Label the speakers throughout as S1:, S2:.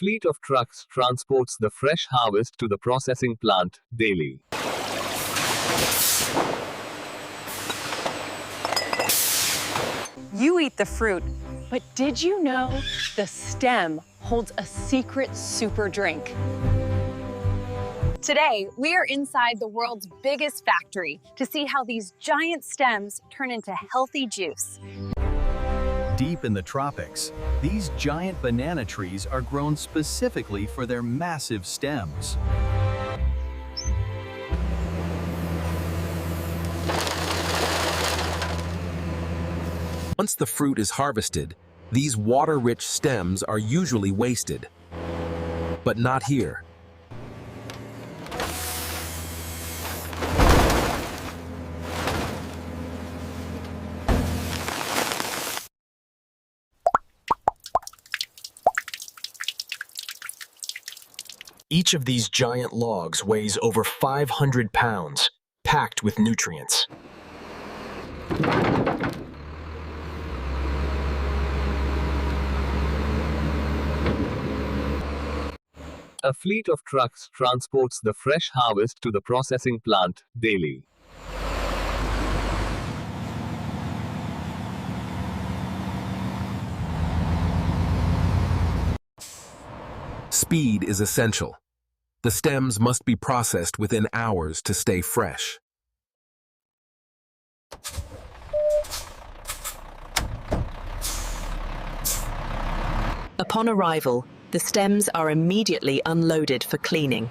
S1: fleet of trucks transports the fresh harvest to the processing plant daily.
S2: You eat the fruit, but did you know the stem holds a secret super drink? Today, we are inside the world's biggest factory to see how these giant stems turn into healthy juice.
S3: Deep in the tropics, these giant banana trees are grown specifically for their massive stems.
S4: Once the fruit is harvested, these water-rich stems are usually wasted. But not here. Each of these giant logs weighs over 500 pounds, packed with nutrients.
S1: A fleet of trucks transports the fresh harvest to the processing plant daily.
S4: Speed is essential. The stems must be processed within hours to stay fresh.
S5: Upon arrival, the stems are immediately unloaded for cleaning.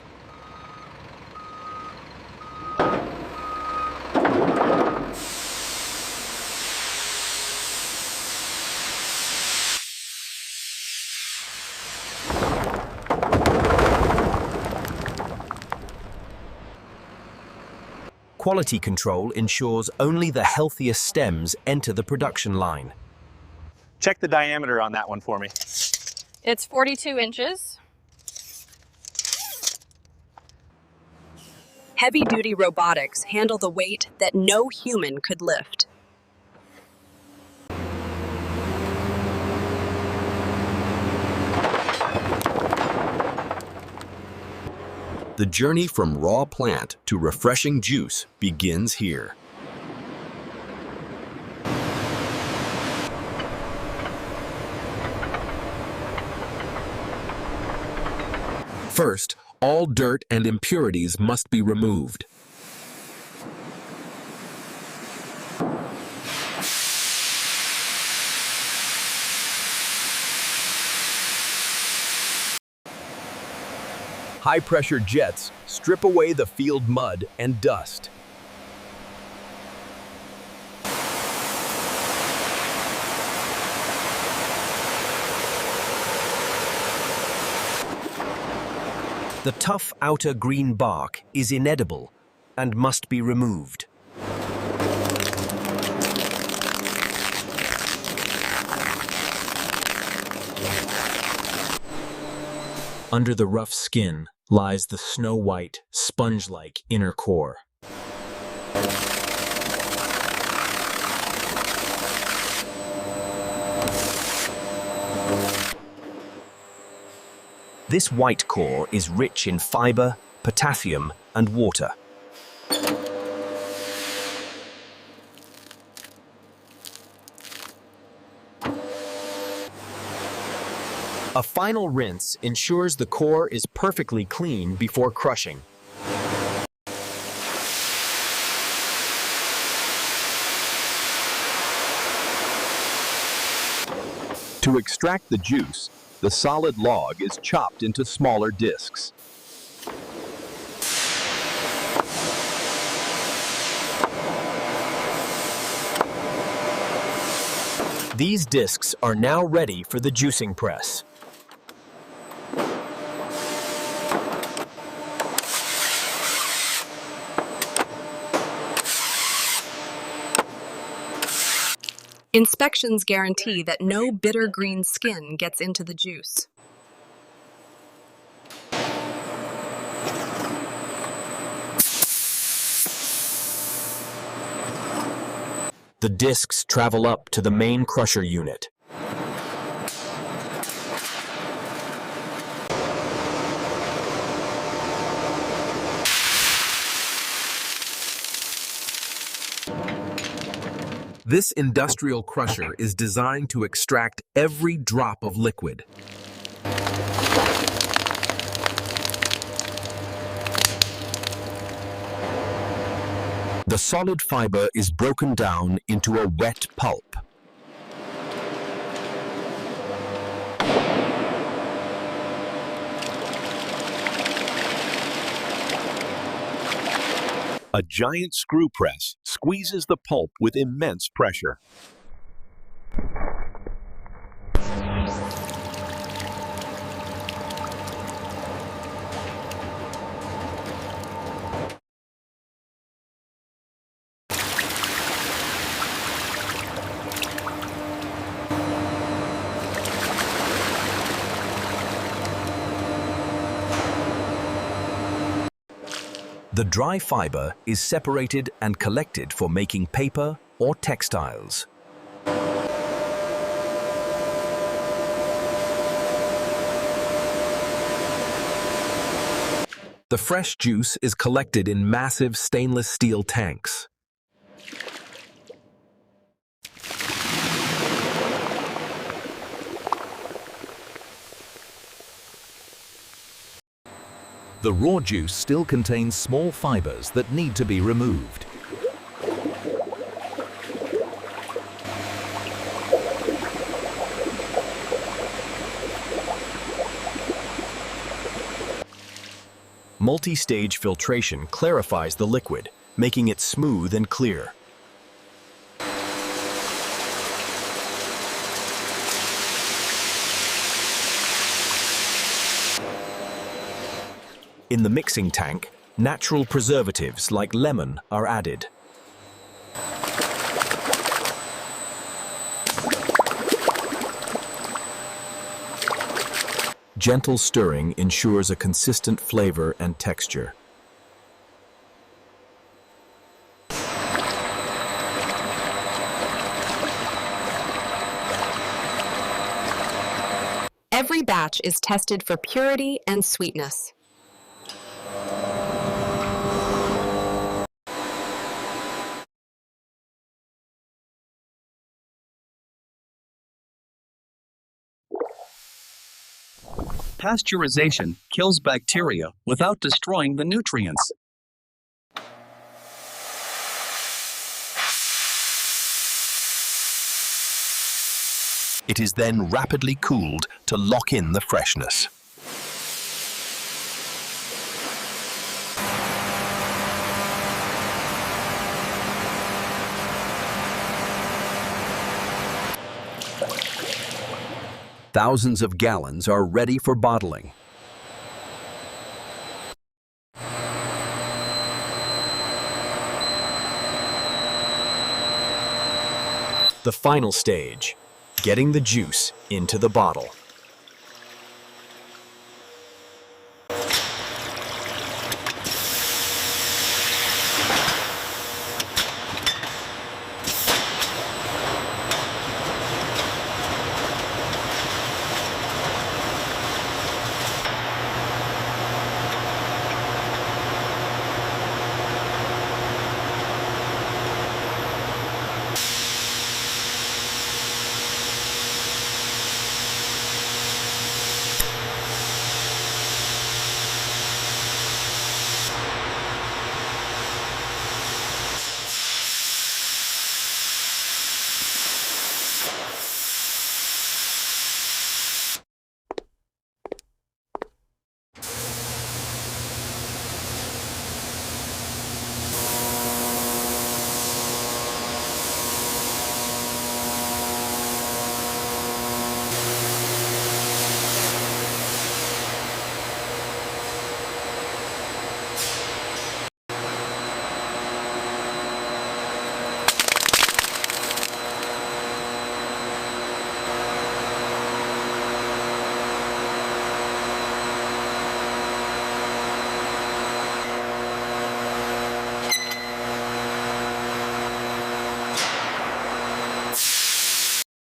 S4: Quality control ensures only the healthiest stems enter the production line.
S6: Check the diameter on that one for me.
S2: It's 42 inches.
S5: Heavy-duty robotics handle the weight that no human could lift.
S4: The journey from raw plant to refreshing juice begins here. First, all dirt and impurities must be removed. High-pressure jets strip away the field mud and dust. The tough outer green bark is inedible and must be removed. Under the rough skin lies the snow-white, sponge-like inner core. This white core is rich in fiber, potassium, and water. A final rinse ensures the core is perfectly clean before crushing. To extract the juice, the solid log is chopped into smaller discs. These discs are now ready for the juicing press.
S5: Inspections guarantee that no bitter green skin gets into the juice.
S4: The discs travel up to the main crusher unit. This industrial crusher is designed to extract every drop of liquid. The solid fiber is broken down into a wet pulp.
S7: A giant screw press squeezes the pulp with immense pressure.
S3: The dry fiber is separated and collected for making paper or textiles. The fresh juice is collected in massive stainless steel tanks. The raw juice still contains small fibers that need to be removed. Multi-stage filtration clarifies the liquid, making it smooth and clear. In the mixing tank, natural preservatives like lemon are added. Gentle stirring ensures a consistent flavor and texture.
S5: Every batch is tested for purity and sweetness.
S8: Pasteurization kills bacteria without destroying the nutrients.
S3: It is then rapidly cooled to lock in the freshness. Thousands of gallons are ready for bottling. The final stage, getting the juice into the bottle.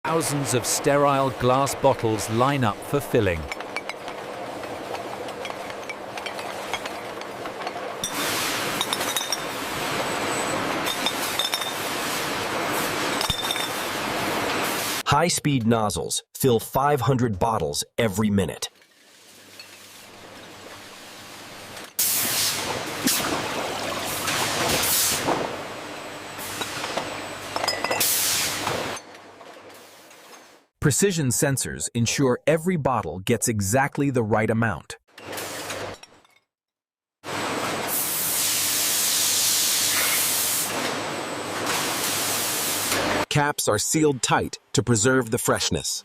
S9: Thousands of sterile glass bottles line up for filling.
S10: High-speed nozzles fill 500 bottles every minute.
S4: Precision sensors ensure every bottle gets exactly the right amount. Caps are sealed tight to preserve the freshness.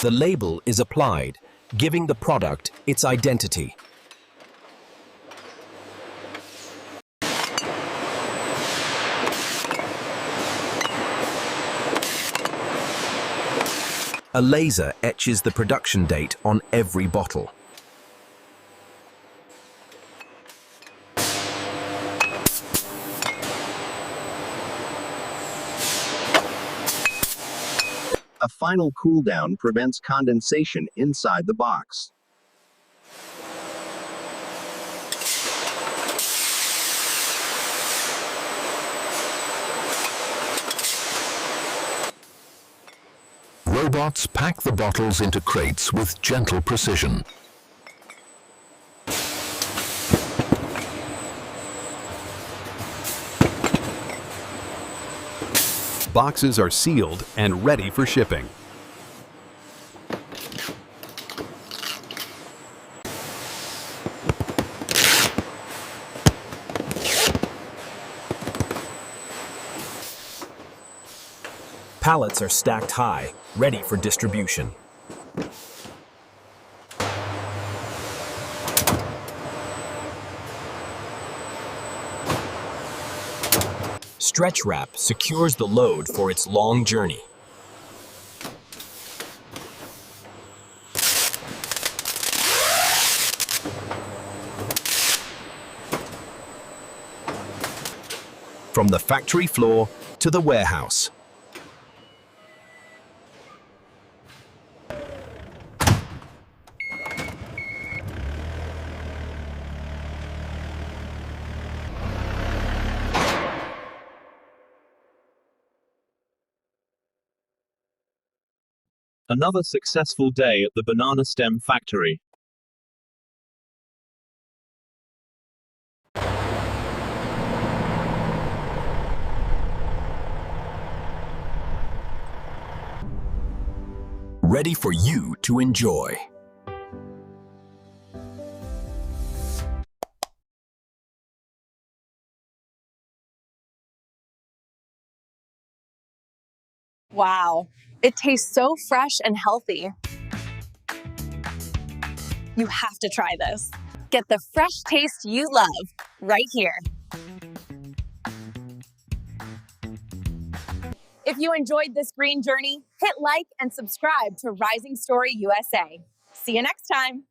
S4: The label is applied, giving the product its identity. A laser etches the production date on every bottle.
S11: A final cool down prevents condensation inside the box.
S7: Robots pack the bottles into crates with gentle precision. Boxes are sealed and ready for shipping.
S10: Pallets are stacked high, ready for distribution. Stretch wrap secures the load for its long journey. From the factory floor to the warehouse.
S1: Another successful day at the banana stem factory.
S10: Ready for you to enjoy.
S2: Wow, it tastes so fresh and healthy. You have to try this. Get the fresh taste you love right here. If you enjoyed this green journey, hit like and subscribe to Rising Story USA. See you next time.